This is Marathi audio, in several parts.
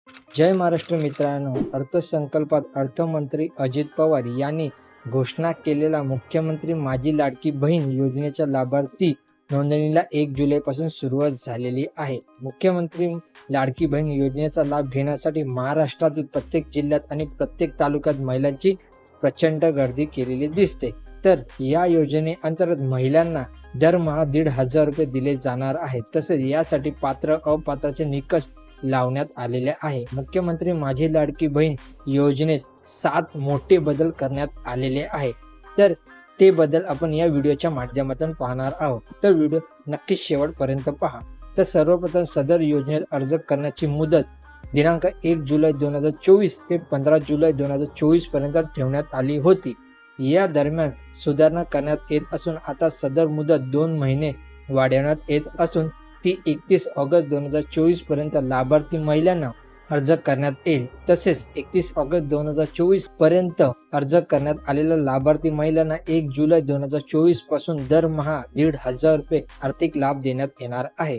जय महाराष्ट्र मित्रांनो, अर्थसंकल्पात अर्थमंत्री अजित पवार यांनी घोषणा केलेला मुख्यमंत्री माझी लाडकी बहीण योजनेच्या लाभार्थी नोंदणीला 1 जुलैपासून सुरुवात झालेली आहे. मुख्यमंत्री लाडकी बहीण योजनेचा लाभ घेण्यासाठी महाराष्ट्रातील प्रत्येक जिल्ह्यात आणि प्रत्येक तालुक्यात महिलांची प्रचंड गर्दी केलेली दिसते. तर या योजनेअंतर्गत महिलांना दरमहा 1,500 रुपये दिले जाणार आहेत. तसेच यासाठी पात्र अपात्रचे निकष लावण्यात आलेले आहे. मुख्यमंत्री माझी लाडकी बहीण योजनेत 7 मोठे बदल करण्यात आलेले आहे. तर ते बदल आपण या व्हिडिओच्या माध्यमातून पाहणार आहोत. तर व्हिडिओ नक्कीच शेवटपर्यंत पहा. तर सर्वप्रथम सदर योजनेत अर्ज करण्याची मुदत दिनांक 1 जुलै 2024 ते 15 जुलै 2024 पर्यंत ठेवण्यात आली होती. या दरम्यान सुधारणा करण्यात येत असून आता सदर मुदत 2 महिने वाढवण्यात येत असून ती 31 ऑगस्ट 2024 पर्यंत लाभार्थी महिलांना अर्ज करण्यात येईल. तसेच 31 ऑगस्ट 2024 पर्यंत अर्ज करण्यात आलेल्या लाभार्थी महिलांना 1 जुलै 2024 पासून दरमहा 1,500 रुपये आर्थिक लाभ देण्यात येणार आहे.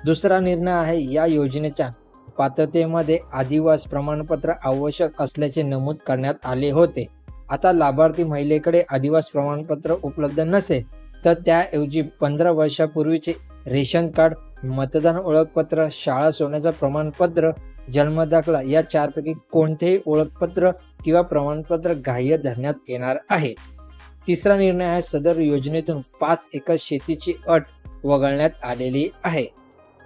दुसरा निर्णय आहे, या योजनेच्या पात्रतेमध्ये आदिवासी प्रमाणपत्र आवश्यक असल्याचे नमूद करण्यात आले होते. आता लाभार्थी महिलेकडे आदिवासी प्रमाणपत्र उपलब्ध नसेल तर त्याऐवजी 15 वर्षापूर्वीचे रेशन कार्ड, मतदान ओळखपत्र, शाळा सोडण्याचं प्रमाणपत्र, जन्मदाखला या 4 पैकी कोणतेही ओळखपत्र किंवा प्रमाणपत्र ग्राह्य धरण्यात येणार आहे. तिसरा निर्णय आहे, सदर योजनेतून 5 एकर शेतीची अट वगळण्यात आलेली आहे.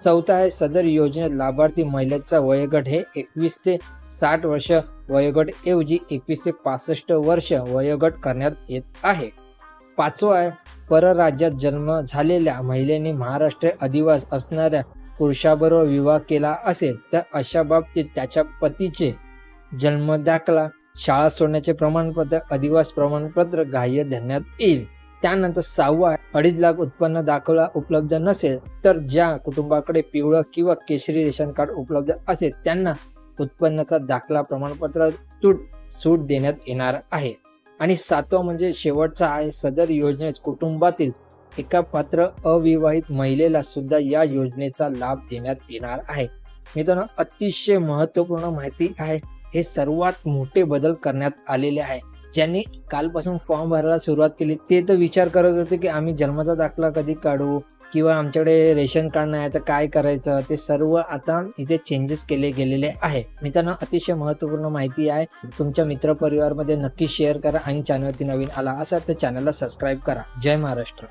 चौथा आहे, सदर योजनेत लाभार्थी महिलेचा वयोगट हे 21 ते 60 वर्ष वयोगट ऐवजी 21 ते 65 वर्ष वयोगट करण्यात येत आहे. पाचवा आहे, परराज्यात जन्म झालेल्या महिलेने महाराष्ट्र अधिवास असणाऱ्या पुरुषाबरोबर विवाह केला असेल तर अशा बाबतीत त्याच्या पतीचे जन्मदाखला, शाळा सोडण्याचे प्रमाणपत्र, अधिवास प्रमाणपत्र ग्राह्य धरण्यात येईल. त्यानंतर 6वा, 2.5 लाख उत्पन्न दाखला उपलब्ध नसेल तर ज्या कुटुंबाकडे पिवळं किंवा केशरी रेशन कार्ड उपलब्ध असेल त्यांना उत्पन्नाचा दाखला प्रमाणपत्र सूट देण्यात येणार आहे. आणि 7वा म्हणजे शेवटचा आहे, सदर योजनेत कुटुंबातील एका पात्र अविवाहित महिलेला सुद्धा या योजनेचा लाभ देण्यात येणार आहे. मित्रांनो, अतिशय महत्त्वपूर्ण माहिती आहे. हे सर्वात मोठे बदल करण्यात आलेले आहे. ज्यांनी कालपासून फॉर्म भरायला सुरुवात केली ते तर विचार करत होते की आम्ही जन्माचा दाखला कधी काढू किंवा आमच्याकडे रेशन कार्ड नाही तर काय करायचं. ते सर्व आता इथे चेंजेस केले गेलेले आहे. मित्रांनो, अतिशय महत्त्वपूर्ण माहिती आहे. तुमच्या मित्रपरिवारामध्ये नक्की शेअर करा आणि चॅनलवरती नवीन आला असाल तर चॅनलला सबस्क्राईब करा. जय महाराष्ट्र.